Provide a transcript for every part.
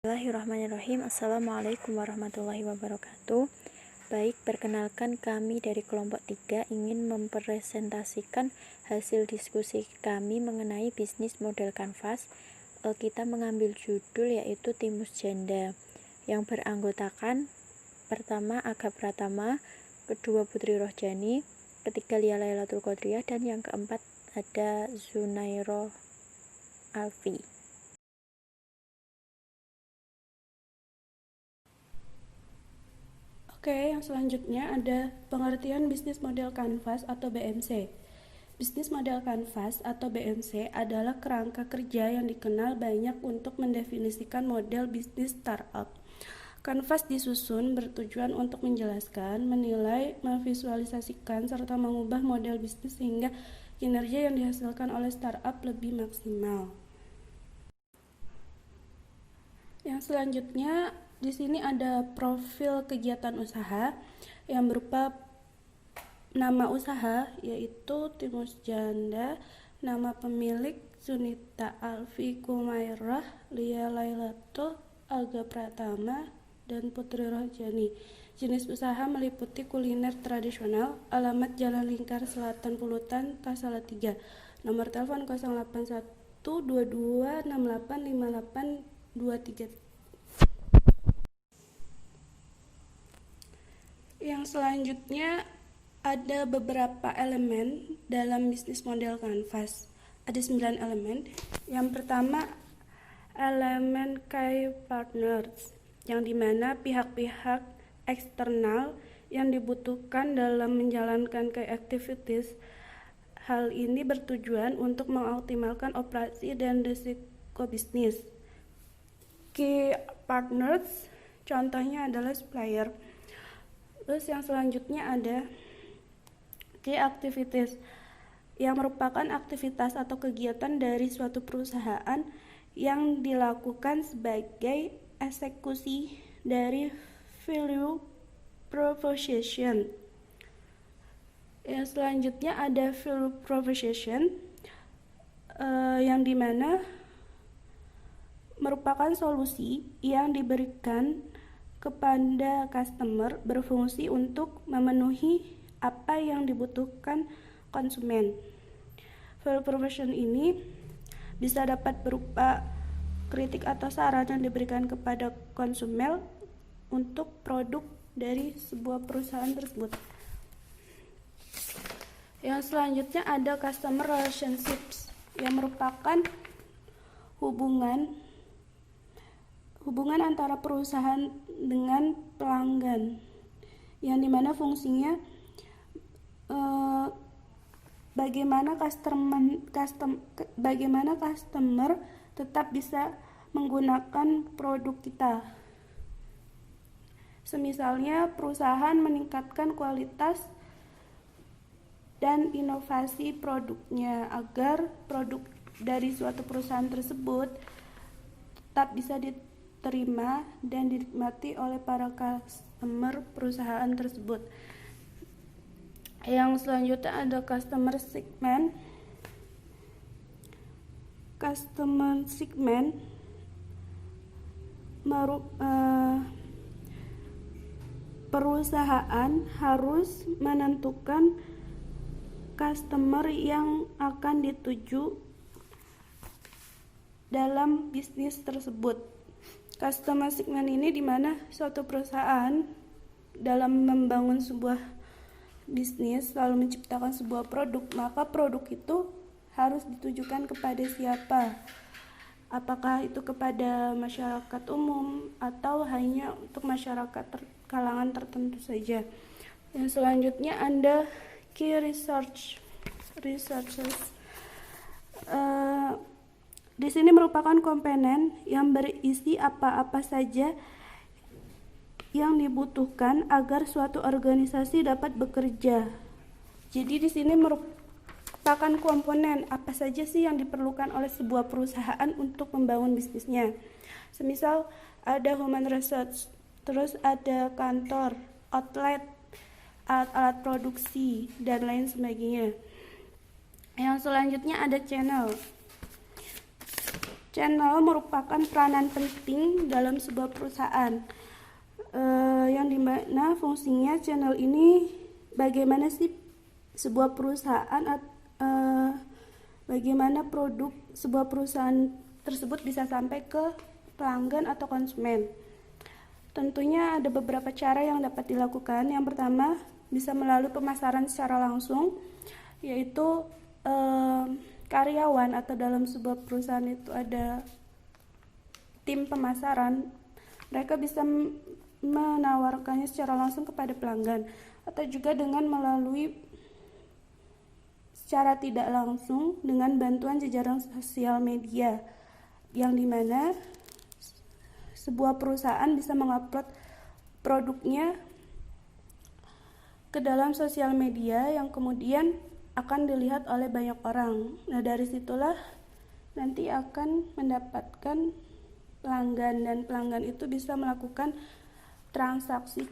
Bismillahirrahmanirrahim. Assalamualaikum warahmatullahi wabarakatuh. Baik, perkenalkan kami dari kelompok 3 ingin mempresentasikan hasil diskusi kami mengenai bisnis model kanvas. Kita mengambil judul yaitu Timus Janda yang beranggotakan pertama Aga Pratama, kedua Putri Rohjani, ketiga Lia Lailatul Qadriyah, dan yang keempat ada Zunairo Alfi. Oke, yang selanjutnya ada pengertian bisnis model kanvas atau BMC. Bisnis model kanvas atau BMC adalah kerangka kerja yang dikenal banyak untuk mendefinisikan model bisnis startup. Kanvas disusun bertujuan untuk menjelaskan, menilai, memvisualisasikan, serta mengubah model bisnis sehingga kinerja yang dihasilkan oleh startup lebih maksimal. Yang selanjutnya di sini ada profil kegiatan usaha yang berupa nama usaha yaitu Timus Janda, nama pemilik Zunita Alfi Kumairah, Lia Lailatul, Aga Pratama, dan Putri Rohjani. Jenis usaha meliputi kuliner tradisional, alamat Jalan Lingkar Selatan Pulutan, Salatiga. Nomor telepon 081 22 68 58 23. Yang selanjutnya ada beberapa elemen dalam bisnis model kanvas. Ada 9 elemen. Yang pertama, elemen key partners, yang dimana pihak-pihak eksternal yang dibutuhkan dalam menjalankan key activities. Hal ini bertujuan untuk mengoptimalkan operasi dan risiko bisnis. Key partners contohnya adalah supplier. Terus yang selanjutnya ada key activities, yang merupakan aktivitas atau kegiatan dari suatu perusahaan yang dilakukan sebagai eksekusi dari value proposition. Yang selanjutnya ada value proposition, yang dimana merupakan solusi yang diberikan kepada customer berfungsi untuk memenuhi apa yang dibutuhkan konsumen. Value proposition ini bisa dapat berupa kritik atau saran yang diberikan kepada konsumen untuk produk dari sebuah perusahaan tersebut. Yang selanjutnya ada customer relationships, yang merupakan hubungan antara perusahaan dengan pelanggan, yang dimana fungsinya bagaimana customer tetap bisa menggunakan produk kita. Semisalnya perusahaan meningkatkan kualitas dan inovasi produknya agar produk dari suatu perusahaan tersebut tetap bisa diterima dan dinikmati oleh para customer perusahaan tersebut. Yang selanjutnya ada customer segment. Customer segment perusahaan harus menentukan customer yang akan dituju dalam bisnis tersebut. Customer segment ini dimana suatu perusahaan dalam membangun sebuah bisnis lalu menciptakan sebuah produk, maka produk itu harus ditujukan kepada siapa? Apakah itu kepada masyarakat umum atau hanya untuk masyarakat kalangan tertentu saja? Yang selanjutnya ada key researchers. Di sini merupakan komponen yang berisi apa-apa saja yang dibutuhkan agar suatu organisasi dapat bekerja. Jadi di sini merupakan komponen apa saja sih yang diperlukan oleh sebuah perusahaan untuk membangun bisnisnya. Semisal ada human research, terus ada kantor, outlet, alat-alat produksi, dan lain sebagainya. Yang selanjutnya ada channel. Channel merupakan peranan penting dalam sebuah perusahaan, yang dimana fungsinya channel ini bagaimana sih sebuah perusahaan bagaimana produk sebuah perusahaan tersebut bisa sampai ke pelanggan atau konsumen. Tentunya ada beberapa cara yang dapat dilakukan. Yang pertama, bisa melalui pemasaran secara langsung, yaitu karyawan atau dalam sebuah perusahaan itu ada tim pemasaran. Mereka bisa menawarkannya secara langsung kepada pelanggan, atau juga dengan melalui secara tidak langsung dengan bantuan jejaring sosial media, yang dimana sebuah perusahaan bisa mengupload produknya ke dalam sosial media yang kemudian akan dilihat oleh banyak orang. Nah, dari situlah nanti akan mendapatkan pelanggan, dan pelanggan itu bisa melakukan transaksi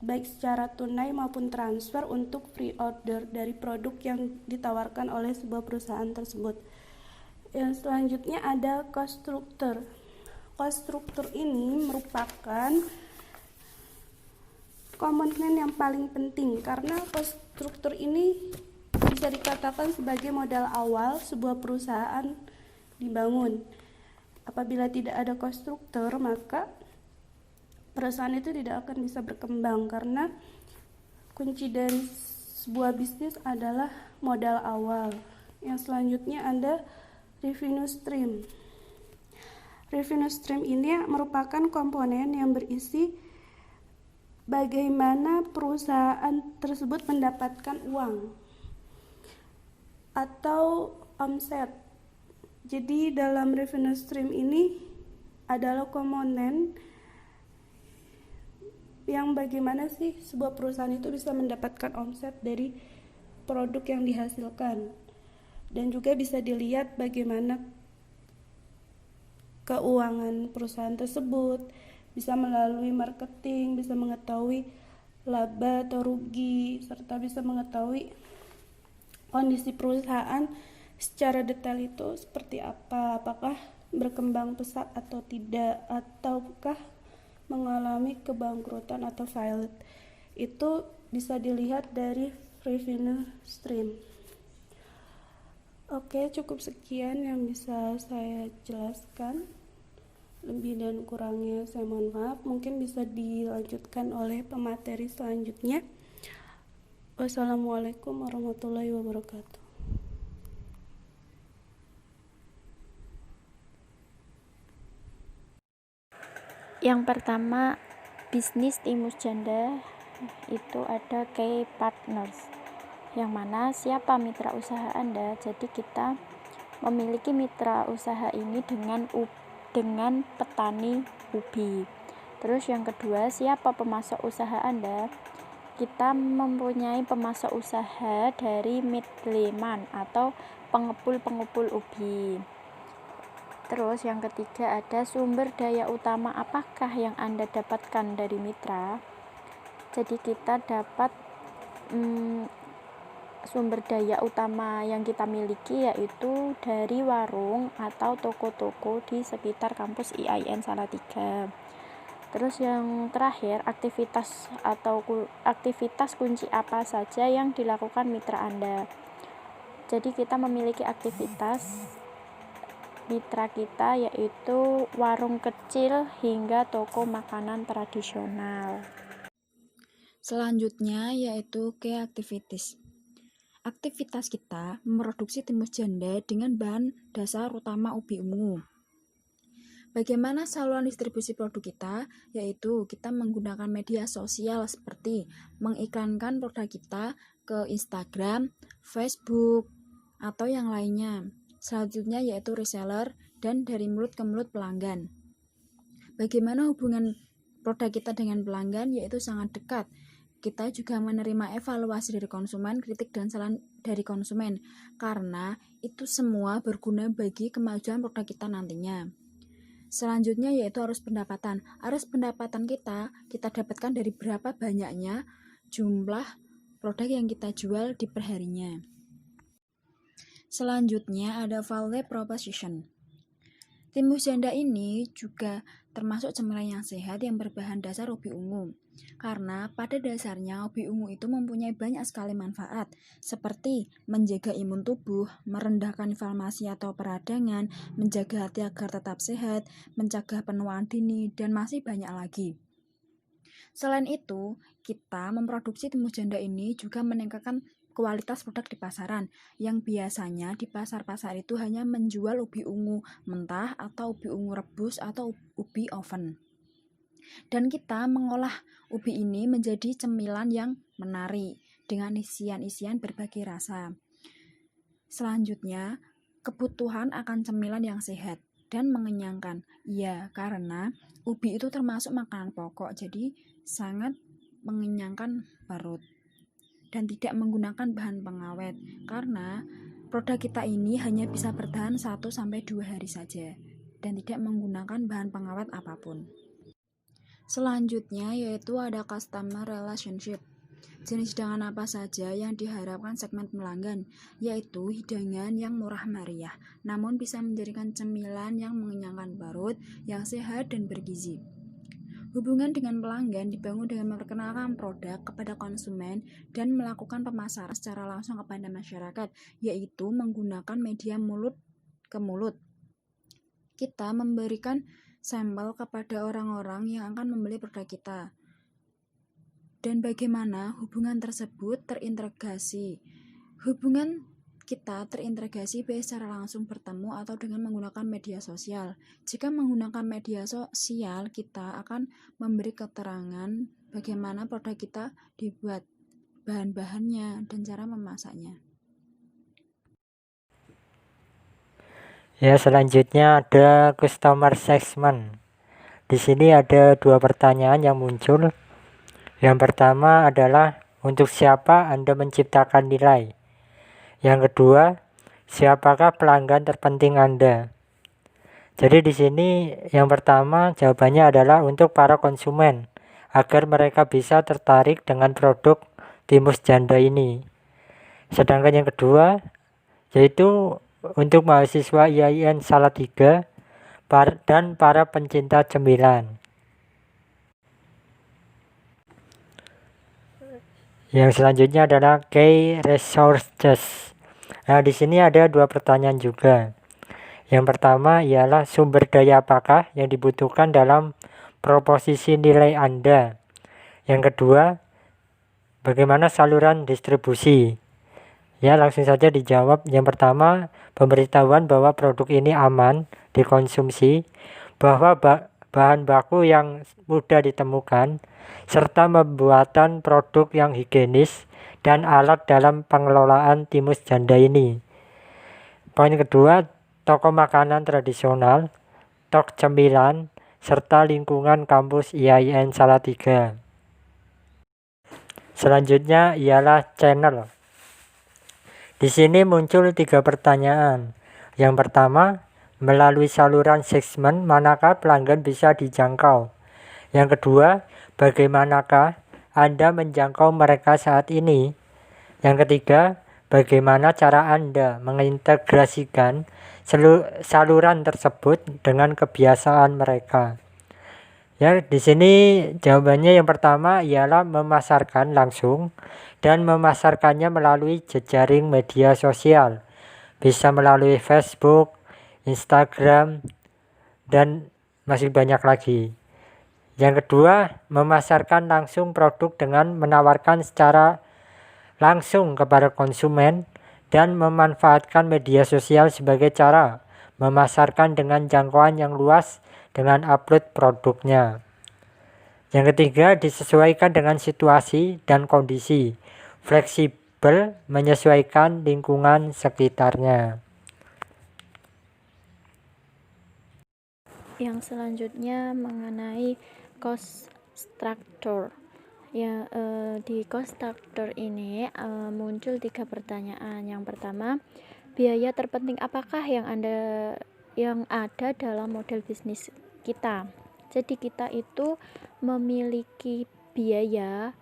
baik secara tunai maupun transfer untuk pre-order dari produk yang ditawarkan oleh sebuah perusahaan tersebut. Yang selanjutnya ada cost structure. Cost structure ini merupakan komponen yang paling penting karena cost structure ini bisa dikatakan sebagai modal awal sebuah perusahaan dibangun. Apabila tidak ada cost structure, maka perusahaan itu tidak akan bisa berkembang, karena kunci dari sebuah bisnis adalah modal awal. Yang selanjutnya ada revenue stream. Revenue stream ini merupakan komponen yang berisi bagaimana perusahaan tersebut mendapatkan uang atau omset. Jadi dalam revenue stream ini adalah komponen yang bagaimana sih sebuah perusahaan itu bisa mendapatkan omset dari produk yang dihasilkan, dan juga bisa dilihat bagaimana keuangan perusahaan tersebut, bisa melalui marketing, bisa mengetahui laba atau rugi, serta bisa mengetahui kondisi perusahaan secara detail itu seperti apa, apakah berkembang pesat atau tidak, ataukah mengalami kebangkrutan atau failed. Itu bisa dilihat dari revenue stream. Oke, cukup sekian yang bisa saya jelaskan. Lebih dan kurangnya saya mohon maaf. Mungkin bisa dilanjutkan oleh pemateri selanjutnya. Wassalamualaikum warahmatullahi wabarakatuh. Yang pertama, bisnis timus janda itu ada key partners, yang mana siapa mitra usaha Anda. Jadi kita memiliki mitra usaha ini dengan petani ubi. Terus yang kedua, siapa pemasok usaha Anda? Kita mempunyai pemasok usaha dari middleman atau pengepul ubi. Terus yang ketiga ada sumber daya utama apakah yang Anda dapatkan dari mitra. Jadi kita dapat sumber daya utama yang kita miliki yaitu dari warung atau toko-toko di sekitar kampus IAIN Salatiga. Terus yang terakhir, aktivitas kunci apa saja yang dilakukan mitra Anda. Jadi kita memiliki aktivitas mitra kita yaitu warung kecil hingga toko makanan tradisional. Selanjutnya yaitu key activities. Aktivitas kita memproduksi timus janda dengan bahan dasar utama ubi ungu. Bagaimana saluran distribusi produk kita? Yaitu kita menggunakan media sosial seperti mengiklankan produk kita ke Instagram, Facebook, atau yang lainnya. Selanjutnya yaitu reseller dan dari mulut ke mulut pelanggan. Bagaimana hubungan produk kita dengan pelanggan? Yaitu sangat dekat. Kita juga menerima evaluasi dari konsumen, kritik dan saran dari konsumen, karena itu semua berguna bagi kemajuan produk kita nantinya. Selanjutnya yaitu arus pendapatan. Arus pendapatan kita dapatkan dari berapa banyaknya jumlah produk yang kita jual di perharinya. Selanjutnya ada value proposition. Timus janda ini juga termasuk cemilan yang sehat yang berbahan dasar ubi ungu. Karena pada dasarnya ubi ungu itu mempunyai banyak sekali manfaat, seperti menjaga imun tubuh, merendahkan inflamasi atau peradangan, menjaga hati agar tetap sehat, mencegah penuaan dini, dan masih banyak lagi. Selain itu, kita memproduksi timus janda ini juga meningkatkan kualitas produk di pasaran, yang biasanya di pasar-pasar itu hanya menjual ubi ungu mentah atau ubi ungu rebus atau ubi oven. Dan kita mengolah ubi ini menjadi cemilan yang menarik dengan isian-isian berbagai rasa. Selanjutnya, kebutuhan akan cemilan yang sehat dan mengenyangkan. Ya, karena ubi itu termasuk makanan pokok, jadi sangat mengenyangkan perut. Dan tidak menggunakan bahan pengawet, karena produk kita ini hanya bisa bertahan 1-2 hari saja dan tidak menggunakan bahan pengawet apapun. Selanjutnya yaitu ada customer relationship. Jenis hidangan apa saja yang diharapkan segmen pelanggan, yaitu hidangan yang murah meriah, namun bisa menjadikan cemilan yang mengenyangkan perut, yang sehat dan bergizi. Hubungan dengan pelanggan dibangun dengan memperkenalkan produk kepada konsumen dan melakukan pemasaran secara langsung kepada masyarakat, yaitu menggunakan media mulut ke mulut. Kita memberikan sampel kepada orang-orang yang akan membeli produk kita. Dan bagaimana hubungan tersebut terintegrasi? Hubungan kita terintegrasi baik secara langsung bertemu atau dengan menggunakan media sosial. Jika menggunakan media sosial, kita akan memberi keterangan bagaimana produk kita dibuat, bahan-bahannya, dan cara memasaknya. Ya, selanjutnya ada customer segment. Di sini ada 2 pertanyaan yang muncul. Yang pertama adalah untuk siapa Anda menciptakan nilai? Yang kedua, siapakah pelanggan terpenting Anda? Jadi di sini yang pertama jawabannya adalah untuk para konsumen agar mereka bisa tertarik dengan produk timus janda ini. Sedangkan yang kedua yaitu untuk mahasiswa IAIN Salatiga dan para pencinta cemilan. Yang selanjutnya adalah key resources. Nah, di sini ada 2 pertanyaan juga. Yang pertama ialah sumber daya apakah yang dibutuhkan dalam proposisi nilai Anda. Yang kedua, bagaimana saluran distribusi. Ya, langsung saja dijawab. Yang pertama, pemberitahuan bahwa produk ini aman dikonsumsi, bahwa bahan baku yang mudah ditemukan, serta pembuatan produk yang higienis dan alat dalam pengelolaan timus janda ini. Poin kedua, toko makanan tradisional, tok cemilan, serta lingkungan kampus IAIN Salatiga. Selanjutnya ialah channel. Di sini muncul 3 pertanyaan. Yang pertama, melalui saluran segmen manakah pelanggan bisa dijangkau? Yang kedua, bagaimanakah Anda menjangkau mereka saat ini? Yang ketiga, bagaimana cara Anda mengintegrasikan saluran tersebut dengan kebiasaan mereka? Ya, di sini jawabannya yang pertama ialah memasarkan langsung dan memasarkannya melalui jejaring media sosial. Bisa melalui Facebook, Instagram, dan masih banyak lagi. Yang kedua, memasarkan langsung produk dengan menawarkan secara langsung kepada konsumen dan memanfaatkan media sosial sebagai cara memasarkan dengan jangkauan yang luas dengan upload produknya. Yang ketiga, disesuaikan dengan situasi dan kondisi, fleksibel menyesuaikan lingkungan sekitarnya. Yang selanjutnya mengenai cost structure. Ya, di cost structure ini muncul 3 pertanyaan. Yang pertama, biaya terpenting apakah yang ada dalam model bisnis kita? Jadi kita itu memiliki biaya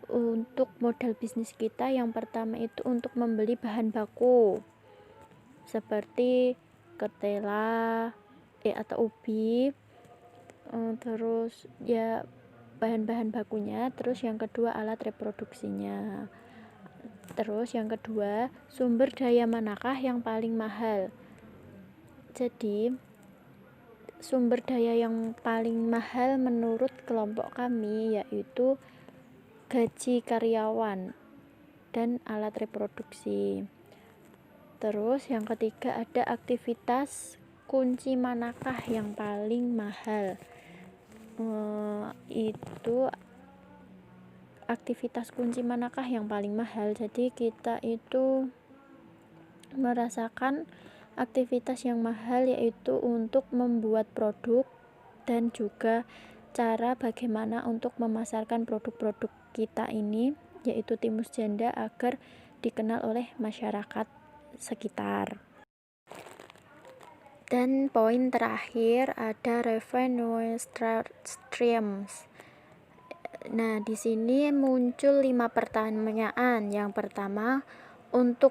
untuk modal bisnis kita. Yang pertama itu untuk membeli bahan baku seperti ketela, atau ubi, terus ya bahan-bahan bakunya, terus yang kedua alat reproduksinya, terus yang kedua sumber daya manakah yang paling mahal. Jadi sumber daya yang paling mahal menurut kelompok kami yaitu gaji karyawan dan alat reproduksi. Terus yang ketiga ada aktivitas kunci manakah yang paling mahal. Itu aktivitas kunci manakah yang paling mahal. Jadi kita itu merasakan aktivitas yang mahal yaitu untuk membuat produk dan juga cara bagaimana untuk memasarkan produk-produk kita ini yaitu timus janda agar dikenal oleh masyarakat sekitar. Dan poin terakhir ada revenue streams. Nah, di sini muncul 5 pertanyaan. Yang pertama, untuk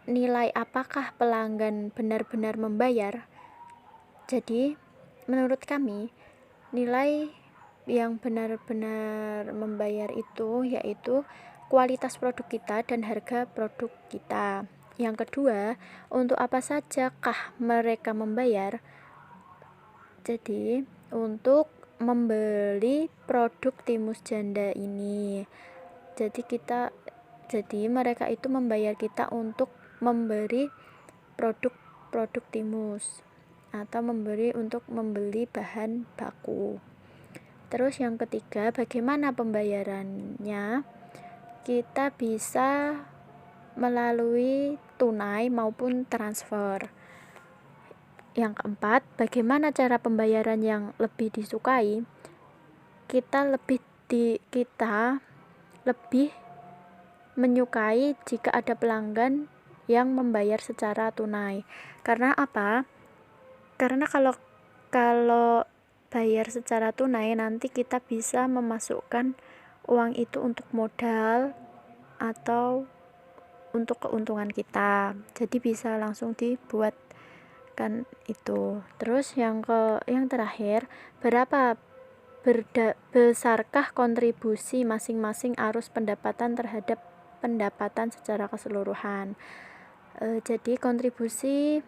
nilai apakah pelanggan benar-benar membayar? Jadi, menurut kami, nilai yang benar-benar membayar itu yaitu kualitas produk kita dan harga produk kita. Yang kedua, untuk apa sajakah mereka membayar? Jadi, untuk membeli produk timus janda ini. Jadi mereka itu membayar kita untuk memberi produk timus atau untuk membeli bahan baku. Terus yang ketiga, bagaimana pembayarannya? Kita bisa melalui tunai maupun transfer. Yang keempat, bagaimana cara pembayaran yang lebih disukai? Kita lebih menyukai jika ada pelanggan yang membayar secara tunai. Karena apa? Karena kalau bayar secara tunai nanti kita bisa memasukkan uang itu untuk modal atau untuk keuntungan kita. Jadi bisa langsung dibuat kan itu. Terus yang terakhir, besarkah kontribusi masing-masing arus pendapatan terhadap pendapatan secara keseluruhan? Jadi kontribusi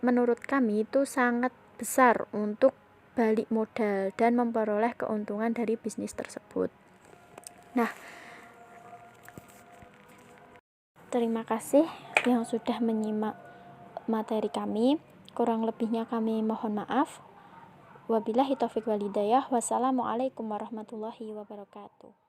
menurut kami itu sangat besar untuk balik modal dan memperoleh keuntungan dari bisnis tersebut. Nah, terima kasih yang sudah menyimak materi kami. Kurang lebihnya kami mohon maaf. Wabillahi taufiq wal hidayah. Wassalamualaikum warahmatullahi wabarakatuh.